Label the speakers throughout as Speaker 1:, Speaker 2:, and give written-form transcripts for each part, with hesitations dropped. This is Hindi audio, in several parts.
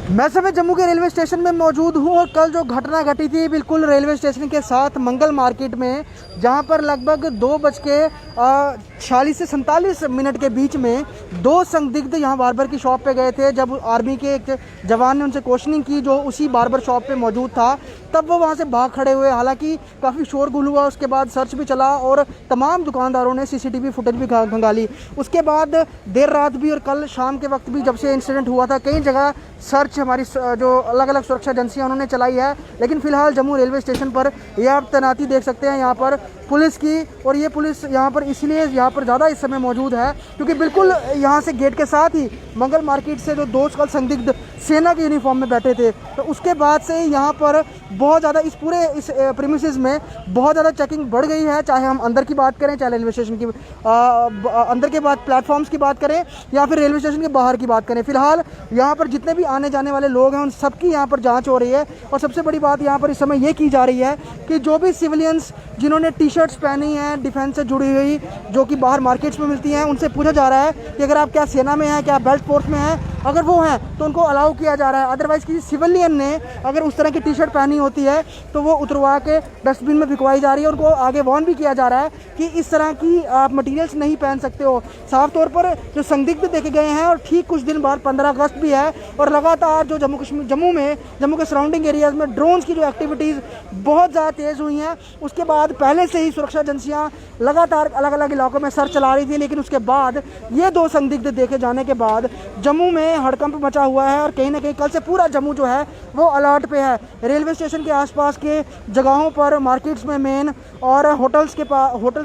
Speaker 1: मैं समय जम्मू के रेलवे स्टेशन में मौजूद हूँ और कल जो घटना घटी थी बिल्कुल रेलवे स्टेशन के साथ मंगल मार्केट में, जहाँ पर लगभग 2:46 से 47 के बीच में दो संदिग्ध यहाँ बार्बर की शॉप पे गए थे। जब आर्मी के एक जवान ने उनसे क्वेश्चनिंग की जो उसी बार्बर शॉप पे मौजूद था, तब वो वहाँ से भाग खड़े हुए। हालांकि काफ़ी शोरगुल हुआ, उसके बाद सर्च भी चला और तमाम दुकानदारों ने सीसीटीवी फुटेज भी खंगाली। उसके बाद देर रात भी और कल शाम के वक्त भी जब से इंसिडेंट हुआ था, कई जगह सर्च हमारी जो अलग अलग सुरक्षा एजेंसियां उन्होंने चलाई है। लेकिन फिलहाल जम्मू रेलवे स्टेशन पर यह आप तैनाती देख सकते हैं यहाँ पर पुलिस की, और ये पुलिस यहाँ पर इसलिए यहाँ पर ज़्यादा इस समय मौजूद है क्योंकि बिल्कुल यहाँ से गेट के साथ ही मंगल मार्केट से जो दो संदिग्ध सेना के यूनिफॉर्म में बैठे थे, तो उसके बाद से यहाँ पर बहुत ज़्यादा इस पूरे इस प्रीमिसेस में बहुत ज़्यादा चेकिंग बढ़ गई है। चाहे हम अंदर की बात करें, चाहे रेलवे स्टेशन की अंदर के बाद प्लेटफॉर्म्स की बात करें या फिर रेलवे स्टेशन के बाहर की बात करें, फिलहाल यहाँ पर जितने भी आने जाने वाले लोग हैं उन सबकी यहाँ पर जांच हो रही है। और सबसे बड़ी बात यहाँ पर इस समय ये की जा रही है कि जो भी सिविलियंस जिन्होंने टी शर्ट्स पहनी हैं डिफेंस से जुड़ी हुई जो कि बाहर मार्केट्स में मिलती हैं, उनसे पूछा जा रहा है कि अगर आप क्या सेना में हैं, क्या बेल्ट फोर्स में हैं, अगर वो हैं तो उनको अलाउ किया जा रहा है। अदरवाइज़ किसी सिविलियन ने अगर उस तरह की टी शर्ट पहनी होती है तो वो उतरवा के डस्टबिन में भिजवाई जा रही है। उनको आगे वार्न भी किया जा रहा है कि इस तरह की आप मटेरियल्स नहीं पहन सकते हो। साफ तौर पर जो संदिग्ध देखे गए हैं, और ठीक कुछ दिन बाद 15 अगस्त भी है और लगातार जो जम्मू के सराउंडिंग एरियाज़ में ड्रोन्स की जो एक्टिविटीज़ बहुत ज़्यादा तेज़ हुई हैं, उसके बाद पहले से ही सुरक्षा एजेंसियाँ लगातार अलग अलग इलाकों में सर्च चला रही थी। लेकिन उसके बाद ये दो संदिग्ध देखे जाने के बाद जम्मू में हड़कंप मचा हुआ है और कहीं ना कहीं कल से पूरा जम्मू जो है वो अलर्ट पे है। रेलवे स्टेशन के आसपास के जगहों पर, मार्केट्स में मेन और होटल्स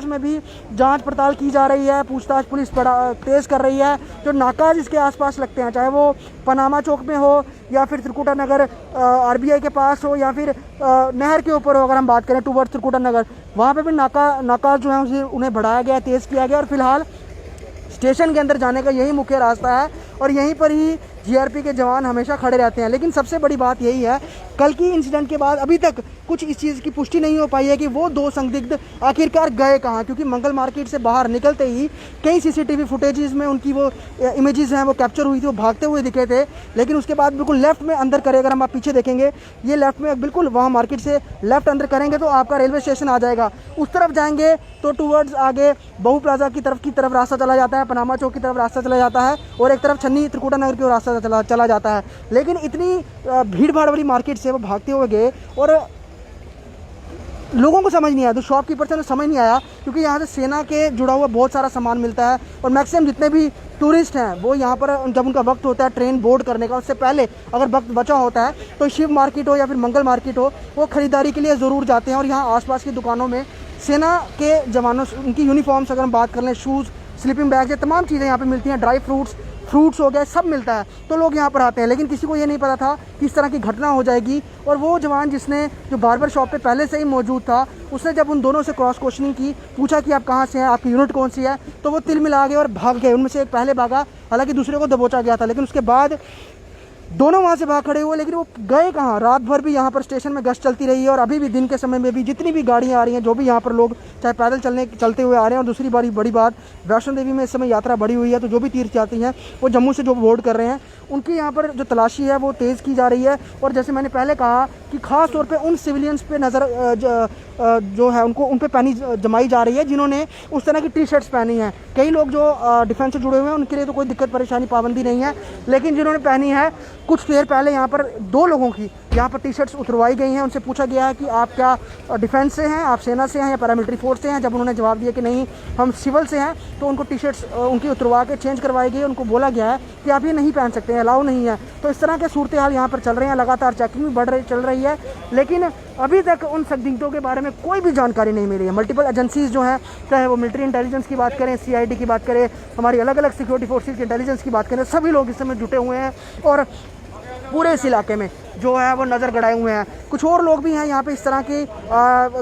Speaker 1: में भी जांच पड़ताल की जा रही है। पूछताछ पुलिस तेज़ कर रही है। जो नाकाज इसके आसपास लगते हैं, चाहे वो पनामा चौक में हो या फिर त्रिकुटा नगर आरबीआई के पास हो या फिर नहर के ऊपर हो, अगर हम बात करें टूवर्ड्स त्रिकुटा नगर, वहाँ पे भी नाका जो है उन्हें बढ़ाया गया, तेज़ किया गया। और फिलहाल स्टेशन के अंदर जाने का यही मुख्य रास्ता है और यहीं पर ही जीआरपी के जवान हमेशा खड़े रहते हैं। लेकिन सबसे बड़ी बात यही है, कल की इंसिडेंट के बाद अभी तक कुछ इस चीज़ की पुष्टि नहीं हो पाई है कि वो दो संदिग्ध आखिरकार गए कहाँ, क्योंकि मंगल मार्केट से बाहर निकलते ही कई सीसीटीवी फुटेजेस में उनकी वो इमेजेस हैं वो कैप्चर हुई थी, वो भागते हुए दिखे थे। लेकिन उसके बाद बिल्कुल लेफ्ट में अंदर करें, अगर हम आप पीछे देखेंगे, ये लेफ्ट में बिल्कुल वहाँ मार्केट से लेफ्ट अंदर करेंगे तो आपका रेलवे स्टेशन आ जाएगा। उस तरफ जाएंगे तो टूवर्ड्स आगे बहु प्लाजा की तरफ रास्ता चला जाता है, पनामा चौक की तरफ रास्ता चला जाता है और एक तरफ छन्नी त्रिकुटा नगर की ओर रास्ता चला जाता है। लेकिन इतनी भीड़ भाड़ वाली मार्केट से वो भागते हुए गए और लोगों को समझ नहीं आया, तो शॉपकीपर से समझ नहीं आया क्योंकि यहाँ से सेना के जुड़ा हुआ बहुत सारा सामान मिलता है और मैक्सिमम जितने भी टूरिस्ट हैं वो यहाँ पर जब उनका वक्त होता है ट्रेन बोर्ड करने का, उससे पहले अगर वक्त बचा होता है तो शिव मार्केट हो या फिर मंगल मार्केट हो, वो ख़रीदारी के लिए ज़रूर जाते हैं। और यहाँ आसपास की दुकानों में सेना के जवानों उनकी यूनिफॉर्म्स अगर हम बात कर लें, शूज़, स्लीपिंग बैग्स, ये तमाम चीज़ें यहाँ पे मिलती हैं, ड्राई फ्रूट्स हो गए, सब मिलता है, तो लोग यहाँ पर आते हैं। लेकिन किसी को ये नहीं पता था कि इस तरह की घटना हो जाएगी। और वो जवान जिसने जो बार्बर शॉप पे पहले से ही मौजूद था, उसने जब उन दोनों से क्रॉस क्वेश्चनिंग की, पूछा कि आप कहाँ से हैं, आपकी यूनिट कौन सी है, तो वो तिल मिला गए और भाग गए। उनमें से एक पहले भागा, हालांकि दूसरे को दबोचा गया था, लेकिन उसके बाद दोनों वहाँ से भाग खड़े हुए। लेकिन वो गए कहाँ? रात भर भी यहाँ पर स्टेशन में गश्त चलती रही है और अभी भी दिन के समय में भी जितनी भी गाड़ियाँ आ रही हैं, जो भी यहाँ पर लोग चाहे पैदल चलते हुए आ रहे हैं। और दूसरी बड़ी बात, वैष्णो देवी में इस समय यात्रा बढ़ी हुई है, तो जो भी तीर्थयात्री हैं वो जम्मू से जो बोर्ड कर रहे हैं, उनकी यहाँ पर जो तलाशी है वो तेज़ की जा रही है। और जैसे मैंने पहले कहा कि ख़ास तौर पे उन सिविलियंस पे नज़र जो है उन पे पैनी जमाई जा रही है जिन्होंने उस तरह की टी शर्ट्स पहनी हैं। कई लोग जो डिफेंस से जुड़े हुए हैं उनके लिए तो कोई दिक्कत परेशानी पाबंदी नहीं है, लेकिन जिन्होंने पहनी है, कुछ देर पहले यहाँ पर दो लोगों की यहाँ पर टी शर्ट्स उतरवाई गई हैं। उनसे पूछा गया है कि आप क्या डिफेंस से हैं, आप सेना से हैं या पैरामिलिट्री फोर्स से हैं। जब उन्होंने जवाब दिया कि नहीं हम सिविल से हैं, तो उनको टी शर्ट्स उनकी उतरवा के चेंज करवाई गई। उनको बोला गया है कि आप ये नहीं पहन सकते हैं, अलाउ नहीं है। तो इस तरह के सूरत हाल यहाँ पर चल रहे हैं, लगातार चेकिंग भी चल रही है। लेकिन अभी तक उन संदिग्धों के बारे में कोई भी जानकारी नहीं मिली है। मल्टीपल एजेंसीज जो हैं, चाहे वो मिलिट्री इंटेलिजेंस की बात करें, सीआईडी की बात करें, हमारी अलग अलग सिक्योरिटी फोर्सेज की इंटेलिजेंस की बात करें, सभी लोग इस समय जुटे हुए हैं और पूरे इस इलाके में जो है वो नज़र गड़ाए हुए हैं। कुछ और लोग भी हैं यहाँ पे इस तरह के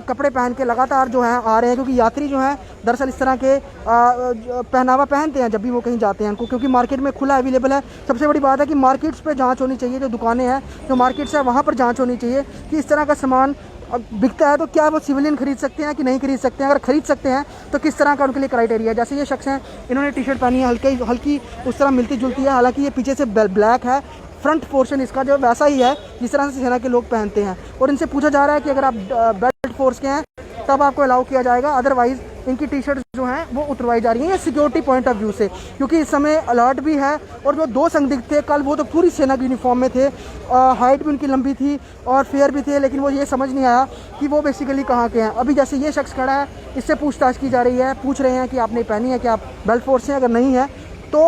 Speaker 1: कपड़े पहन के लगातार जो है आ रहे हैं, क्योंकि यात्री जो हैं दरअसल इस तरह के पहनावा पहनते हैं जब भी वो कहीं जाते हैं, क्योंकि मार्केट में खुला अवेलेबल है। सबसे बड़ी बात है कि मार्केट्स पे जांच होनी चाहिए, जो दुकानें हैं, जो मार्केट्स है, वहाँ पर जांच होनी चाहिए कि इस तरह का सामान बिकता है तो क्या वो सिविलियन खरीद सकते हैं कि नहीं खरीद सकते हैं। अगर खरीद सकते हैं तो किस तरह का उनके लिए क्राइटेरिया। जैसे ये शख्स हैं, इन्होंने टी शर्ट पहनी है, हल्की उस तरह मिलती जुलती है, हालांकि ये पीछे से ब्लैक है, फ्रंट पोर्शन इसका जो वैसा ही है जिस तरह से सेना के लोग पहनते हैं। और इनसे पूछा जा रहा है कि अगर आप बेल्ट फोर्स के हैं तब आपको अलाउ किया जाएगा, अदरवाइज इनकी टी शर्ट जो हैं वो उतरवाई जा रही हैं सिक्योरिटी पॉइंट ऑफ व्यू से, क्योंकि इस समय अलर्ट भी है। और जो 2 संदिग्ध थे कल वो तो पूरी सेना की यूनिफॉर्म में थे, हाइट भी उनकी लंबी थी और फेयर भी थे, लेकिन वो ये समझ नहीं आया कि वो बेसिकली कहाँ के हैं। अभी जैसे ये शख्स खड़ा है, इससे पूछताछ की जा रही है, पूछ रहे हैं कि आपने पहनी है, कि आप बेल्ट फोर्स हैं, अगर नहीं है तो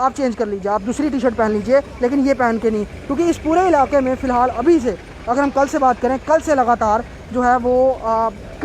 Speaker 1: आप चेंज कर लीजिए, आप दूसरी टी शर्ट पहन लीजिए, लेकिन ये पहन के नहीं। क्योंकि इस पूरे इलाके में फ़िलहाल अभी से, अगर हम कल से बात करें, कल से लगातार जो है वो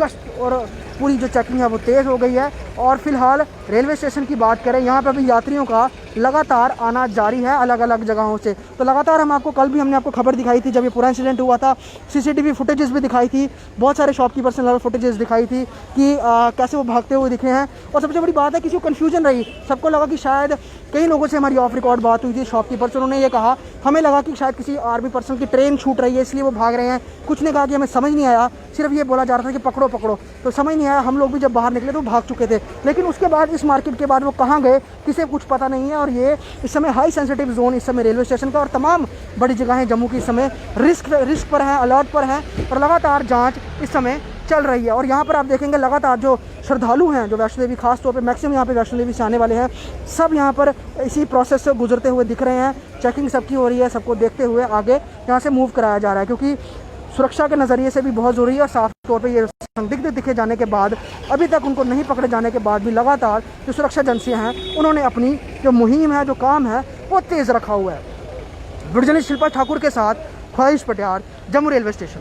Speaker 1: गश्त और पूरी जो चेकिंग है वो तेज़ हो गई है। और फिलहाल रेलवे स्टेशन की बात करें, यहाँ पर भी यात्रियों का लगातार आना जारी है अलग अलग जगहों से। तो लगातार हम आपको, कल भी हमने आपको खबर दिखाई थी जब ये पूरा इंसिडेंट हुआ था, सीसीटीवी फुटेजेस भी दिखाई थी, बहुत सारे शॉपकीपर्स ने फुटेजेस दिखाई थी कि कैसे वो भागते हुए दिखे हैं। और सबसे बड़ी बात है, किसी को कन्फ्यूजन रही, सबको लगा कि शायद, कई लोगों से हमारी ऑफ रिकॉर्ड बात हुई थी शॉपकीपर्स, उन्होंने ये कहा, हमें लगा कि शायद किसी आर्मी पर्सन की ट्रेन छूट रही है इसलिए वो भाग रहे हैं। कुछ ने कहा कि हमें समझ नहीं आया, सिर्फ ये बोला जा रहा था कि पकड़ो पकड़ो, तो समझ नहीं आया। हम लोग भी जब बाहर निकले तो भाग चुके थे, लेकिन उसके बाद इस मार्केट के बाद वो कहाँ गए किसी कुछ पता नहीं है। और ये इस समय हाई सेंसिटिव जोन इस समय रेलवे स्टेशन का और तमाम बड़ी जगहें जम्मू की इस समय रिस्क पर हैं, अलर्ट पर हैं और लगातार जांच इस समय चल रही है। और यहाँ पर आप देखेंगे लगातार जो श्रद्धालु हैं, जो वैष्णो देवी खास तौर पे मैक्सिमम यहाँ पे वैष्णो देवी से आने वाले हैं, सब यहाँ पर इसी प्रोसेस से गुजरते हुए दिख रहे हैं। चेकिंग सबकी हो रही है, सबको देखते हुए आगे यहाँ से मूव कराया जा रहा है, क्योंकि सुरक्षा के नज़रिए से भी बहुत ज़रूरी है। और साफ तौर पे ये संदिग्ध दिखे जाने के बाद, अभी तक उनको नहीं पकड़े जाने के बाद भी लगातार जो सुरक्षा एजेंसियाँ हैं उन्होंने अपनी जो मुहिम है, जो काम है, वो तेज़ रखा हुआ है। वीडियो जर्नलिस्ट शिल्पा ठाकुर के साथ ख्वाहिश पटियार, जम्मू रेलवे स्टेशन।